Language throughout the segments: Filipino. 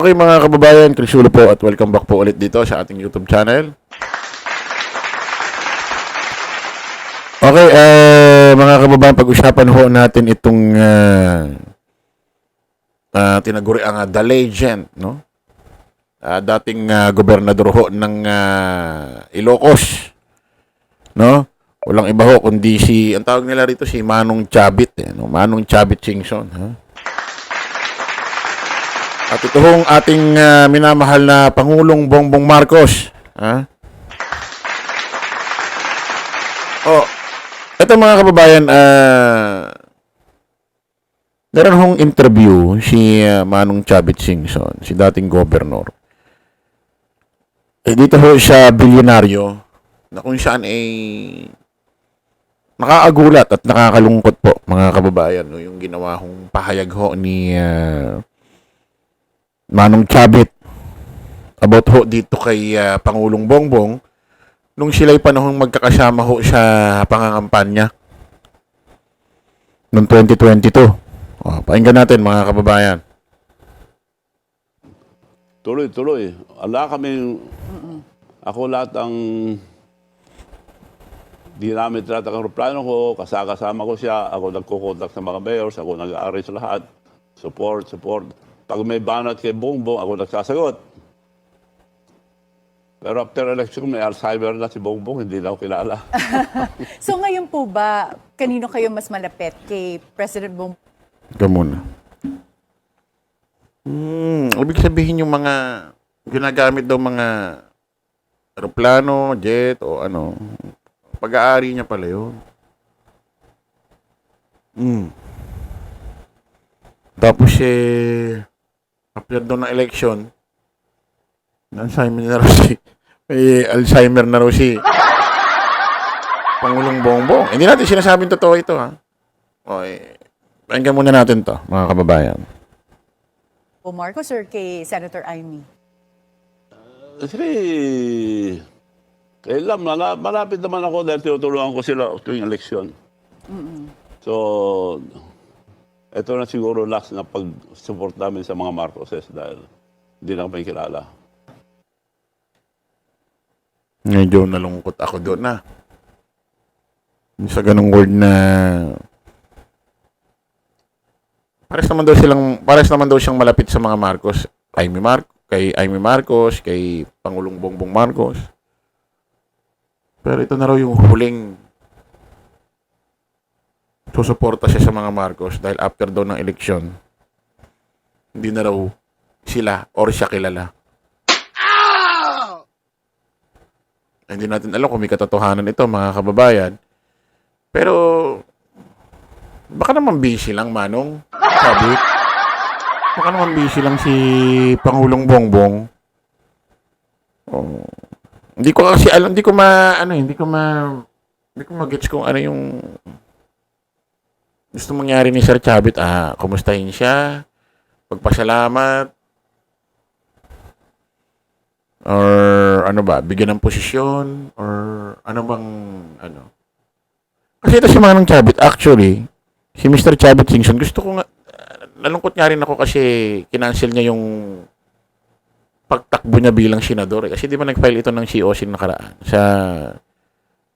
Okay mga kababayan, Krisulo po at welcome back po ulit dito sa ating YouTube channel. Okay, mga kababayan, pag-usapan ho natin itong tinaguri ang The Legend, no? Dating gobernador ho ng Ilocos, no? Walang iba ho kundi ang tawag nila rito si Manong Chabit, no? Manong Chabit Singson, ha? At ito hong ating minamahal na Pangulong Bongbong Marcos. Ha? Ito mga kababayan, meron hong interview si Manong Chabit Singson, si dating gobernador. Dito ho siya bilyonaryo na kung saan nakaagulat at nakakalungkot po mga kababayan. No? Yung ginawa hong pahayag ho ni Manong Chabit about ho dito kay Pangulong Bongbong nung sila'y panahong magkakasama ho sa pangangampanya noong 2022. Pakinggan natin mga kababayan. Tuloy-tuloy. Ako lahat ang dinamit lahat ang aeroplano ko, kasama ko siya, ako nagkukontak sa mga mayors, ako nag-arrange lahat, support. Pag may banat kay Bongbong, ako nagsasagot. Pero after election, may Alzheimer na si Bongbong, hindi na ako kilala. So ngayon po ba, kanino kayo mas malapit? Kay President Bongbong? Ikaw muna. Ibig sabihin yung mga ginagamit daw mga aeroplano, jet, o ano, pag-aari niya pala yun. Tapos after doon ng election, may Alzheimer na raw si Pangulong Bongbong. Hindi natin sinasabing totoo ito, ha? Okay. Pakinggan muna natin to, mga kababayan. Marcos or kay Senator Amy? Kasi, kailan, malapit naman ako dahil tinutulungan ko sila tuwing eleksyon. So, ito na siguro last na pag-support namin sa mga Marcoses dahil hindi na kami kilala. Medyo nalungkot ako doon na. Sa ganung word na pares naman daw siyang malapit sa mga Marcos. Kay Amy Marcos, kay Pangulong Bongbong Marcos. Pero ito na raw yung huling susuporta siya sa mga Marcos dahil after daw ng eleksyon, hindi na raw sila or siya kilala. Hindi natin alam kung may katotohanan ito, mga kababayan. Pero baka naman busy lang, Manong. Sabi. Baka naman busy lang si Pangulong Bongbong. Hindi ko kasi alam, hindi ko ma-gets kung ano yung gusto mangyari ni Sir Chabit. Kumustahin siya, pagpasalamat, or ano ba, bigyan ng posisyon, or ano bang, ano. Kasi ito si Manong Chabit, actually, si Mr. Chabit Singson, gusto ko nga, nalungkot nga rin ako kasi kinancel niya yung pagtakbo niya bilang senador. Kasi di ba nag-file ito ng COC nakaraan? Sa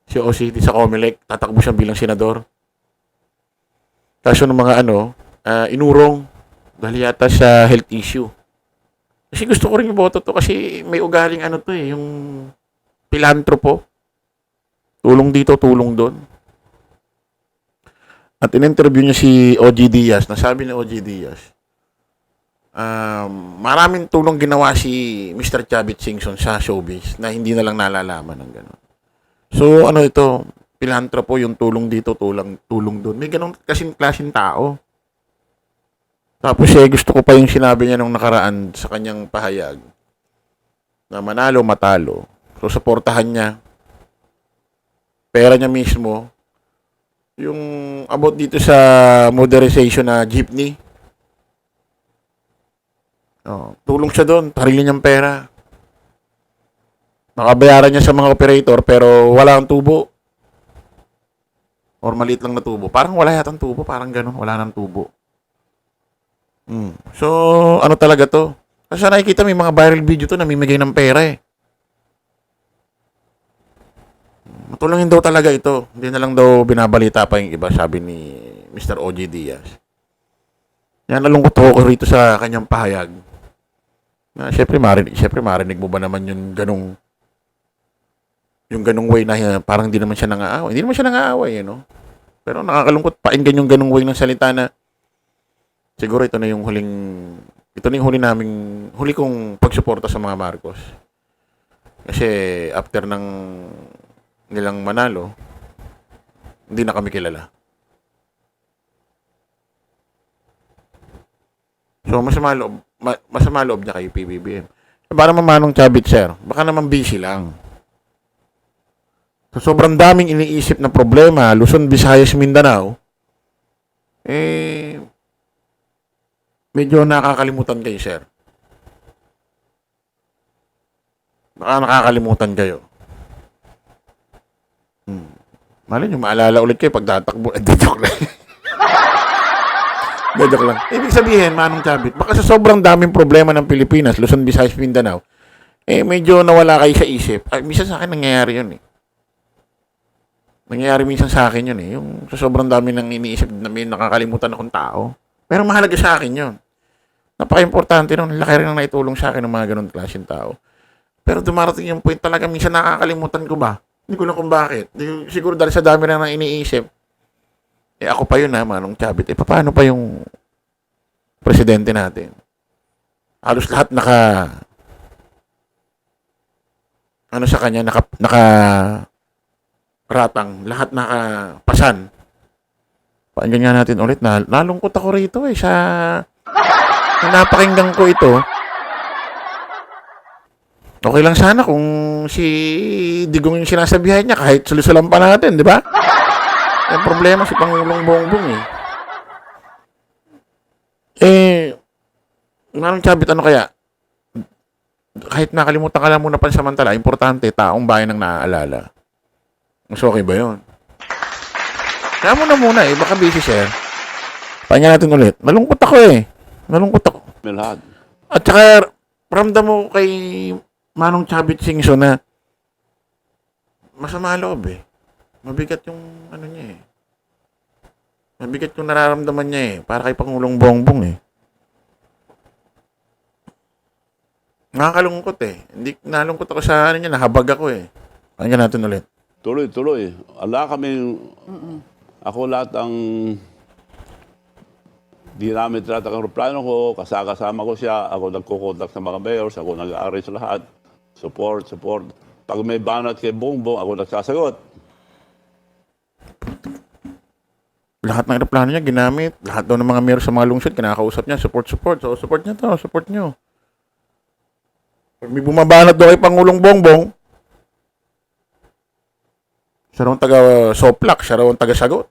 COC sa Comelec, tatakbo siya bilang senador. Kaso ng mga inurong dahil yata sa health issue. Kasi gusto ko rin iboto to kasi may ugaling yung pilantropo. Tulong dito, tulong doon. At in-interview niya si OG Diaz, nasabi ni OG Diaz, maraming tulong ginawa si Mr. Chabit Singson sa showbiz na hindi na lang nalalaman ng gano'n. So, ito, pilantropo, yung tulong dito, tulong doon. May ganun klaseng tao. Tapos gusto ko pa yung sinabi niya nung nakaraan sa kanyang pahayag na manalo, matalo. So, suportahan niya. Pera niya mismo. Yung about dito sa modernization na jeepney. Tulong siya doon. Sarili niyang pera. Nakabayaran niya sa mga operator pero wala ang tubo. Or maliit lang na tubo. Parang wala yatang tubo. Parang ganun. Wala nang tubo. So, ano talaga to? Kasi nakikita may mga viral video to namimigay ng pera eh. Matulungin daw talaga ito. Hindi na lang daw binabalita pa yung iba, sabi ni Mr. OJ Diaz. Yan, nalungkot ako rito sa kanyang pahayag. Na, syempre marinig mo ba naman yung ganung way na parang hindi naman siya nangaaway. Hindi naman siya nangaaway, you know? Pero nakakalungkot pakinggan yung ganung way ng salita na siguro ito na yung huli kong pagsuporta sa mga Marcos. Kasi after ng nilang manalo, hindi na kami kilala. So, masama loob niya kay PBBM. Para mamanong Chavit, sir, baka naman busy lang. So, sobrang daming iniisip na problema, Luzon, Visayas, Mindanao, medyo nakakalimutan kayo, sir. Baka nakakalimutan kayo. Malay nyo, maalala ulit kayo pag tatakbo. Joke lang. Joke lang. Ibig sabihin, Manong Chavit, baka sa sobrang daming problema ng Pilipinas, Luzon, Visayas, Mindanao, medyo nawala kayo sa isip. Ay, minsan sa akin nangyayari yun eh. Nangyayari minsan sa akin yun eh. Yung sa sobrang dami ng iniisip na may nakakalimutan akong tao. Pero mahalaga sa akin yun. Napaka-importante nun. Laki rin ang naitulong sa akin ng mga ganun klaseng tao. Pero dumarating yung point talaga, minsan nakakalimutan ko ba? Hindi ko na kung bakit. Siguro dahil sa dami na iniisip. Ako pa yun ha, Manong Chavit. Paano pa yung presidente natin? Halos lahat sa kanya, ratang, lahat nakapasan. Pakinggan nga natin ulit na nalungkot ako rito sa napakinggan ko ito. Okay lang sana kung si Digong yung sinasabihan niya kahit sulisulan pa natin, di ba? Yung problema si Pangulong Bongbong Manong Chavit, ano kaya? Kahit nakalimutan ka lang muna pansamantala, importante, taong bayan ang naaalala. Mas okay ba yun? Kaya mo na muna baka busy sir. Pakinggan natin ulit. Nalungkot ako Nalungkot ako. Lahat. At saka, ramdam mo kay Manong Chavit Singson na masama loob Mabigat yung niya Mabigat yung nararamdaman niya para kay Pangulong Bongbong Nakakalungkot Hindi, nalungkot ako sa niya, nahabag ako Pakinggan natin ulit. Tuloy-tuloy. Ako lahat ang ginamit lahat ang aeroplano ko, kasama ko siya, ako nagkukontak sa mga mayors, ako nag-arrange lahat. Support. Pag may banat kay Bongbong, ako nagsasagot. Lahat ng aeroplano niya ginamit. Lahat daw ng mga mayor sa mga lungsod, kinakausap niya, support. So, support niya to, support niyo. Pag may bumabanat daw kay Pangulong Bongbong, siya raw ang taga-soplak, siya raw ang taga-sagot.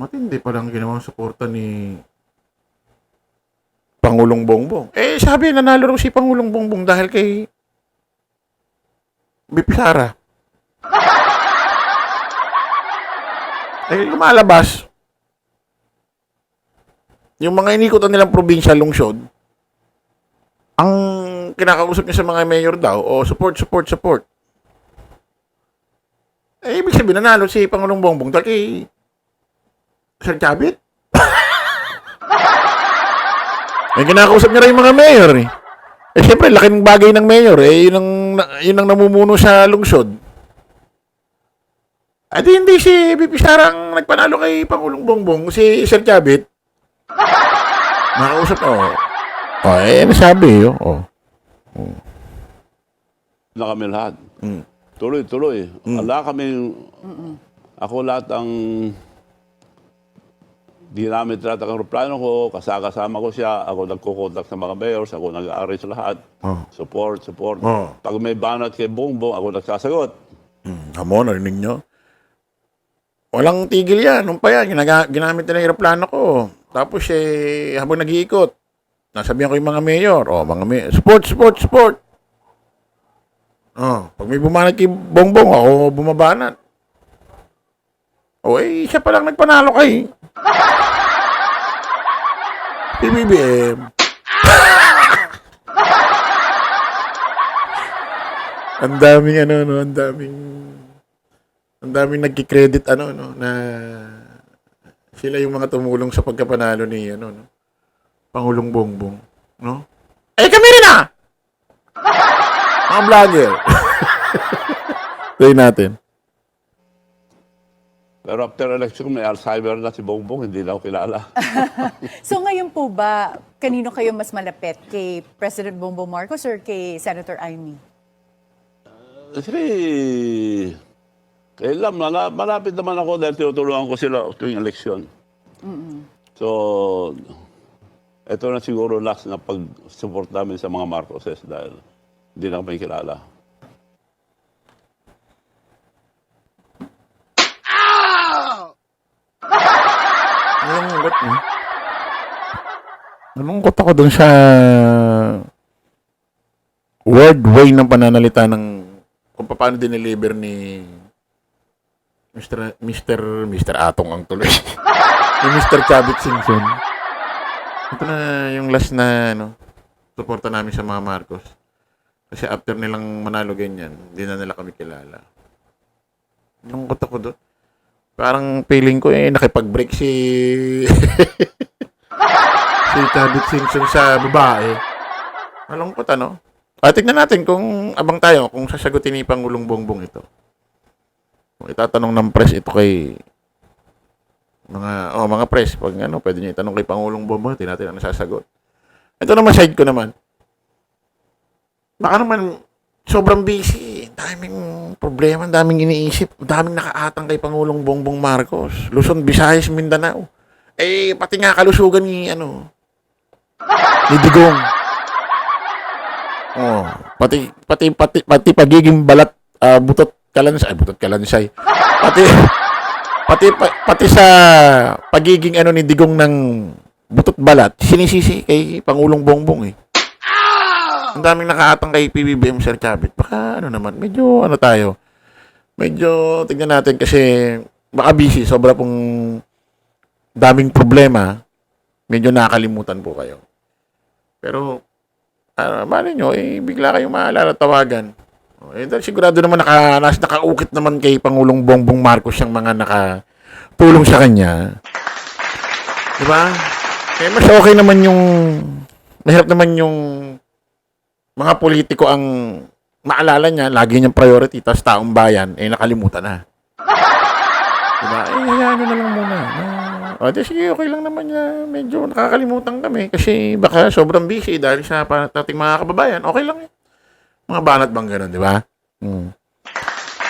Matindi pa lang ginawang suporta ni Pangulong Bongbong. Sabi, nanalo raw si Pangulong Bongbong dahil kay BP Sara. Lumalabas. Yung mga inikutan nilang probinsya, lungsod, ang kinakausap niya sa mga mayor daw, support. Ibig sabihin, nanalo si Pangulong Bongbong dahil kay Sir Chavit. Kinakausap niya rin yung mga mayor siyempre, laking bagay ng mayor yun ang namumuno sa lungsod. At hindi si BP Sara ang nagpanalo kay Pangulong Bongbong, si Sir Chavit. Nakausap nasabi Na kami lahat. Tuloy-tuloy. Ako lahat ang ginamit lahat ang aeroplano ko, kasama ko siya, ako nagkukontak sa mga mayors, ako nag-arrange lahat. Support. Pag may banat kay Bongbong, ako nagsasagot. Narinig nyo? Walang tigil yan. Nung pa yan, ginamit nila yung aeroplano ko. Tapos habang nag-iikot, nasabihan ko yung mga mayor, support. Pag may bumanat kay Bongbong, ako bumabanat. Siya pa lang nagpanalo kay PBBM. Ang daming ano, no, ang daming nagki-credit ano, no, na sila yung mga tumulong sa pagkapanalo ni ano, no, Pangulong Bongbong, no? Eh kami rin ah. Mga vlogger. Tayo natin. Pero after election, may Alzheimer na si Bongbong, hindi na ako kilala. So ngayon po ba, kanino kayo mas malapit? Kay President Bongbong Marcos or kay Senator Amy? Kasi, kailan, malapit naman ako dahil tinutulungan ko sila tuwing eleksyon. So, ito na siguro last na pag-support namin sa mga Marcoses dahil hindi na kami kilala. Nalungkot, no? Nalungkot ako dun sa word way ng pananalita ng kung paano dineliver ni Mr. Atong ang tuloy. Ni Mr. Chavit Singson. Ito na yung last na suporta namin sa mga Marcos. Kasi after nilang manalo ganyan, hindi na nila kami kilala. Nalungkot ako doon. Parang feeling ko nakipag-break si si Chavit Singson sa babae. Malungkot ano? Tignan natin kung abang tayo kung sasagutin ni Pangulong Bongbong ito. Kung itatanong ng press ito kay mga press, pag pwede niyo itanong kay Pangulong Bongbong, natin ang nasasagot. Ito naman side ko naman. Baka naman sobrang busy. Daming problema, daming iniisip, daming nakaatang kay Pangulong Bongbong Marcos. Luzon, Visayas, Mindanao. Pati nga kalusugan ni ni Digong. Pati pagiging balat butot kalansay. Pati sa pagiging ni Digong ng butot balat, sinisisi kay Pangulong Bongbong eh. Ang daming nakaatang kay PBBM Sir Chavit. Baka naman, medyo tayo. Medyo tingnan natin kasi baka busy, sobra pong daming problema. Medyo nakakalimutan po kayo. Pero mali nyo, bigla kayong maalala tawagan. Dahil sigurado naman nakaukit naman kay Pangulong Bongbong Marcos yung mga nakatulong sa kanya. Diba? Mas okay naman mahirap naman yung mga politiko ang maalala niya, lagi niyang priority, tas taong bayan, nakalimutan na. Diba? Hayaan nyo na lang muna. Sige, okay lang naman niya. Medyo nakakalimutan kami kasi baka sobrang busy dahil sa ating mga kababayan. Okay lang eh. Mga banat bang ganun, di ba?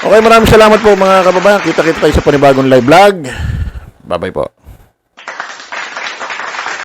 Okay, maraming salamat po mga kababayan. Kita-kita tayo sa panibagong live vlog. Bye-bye po.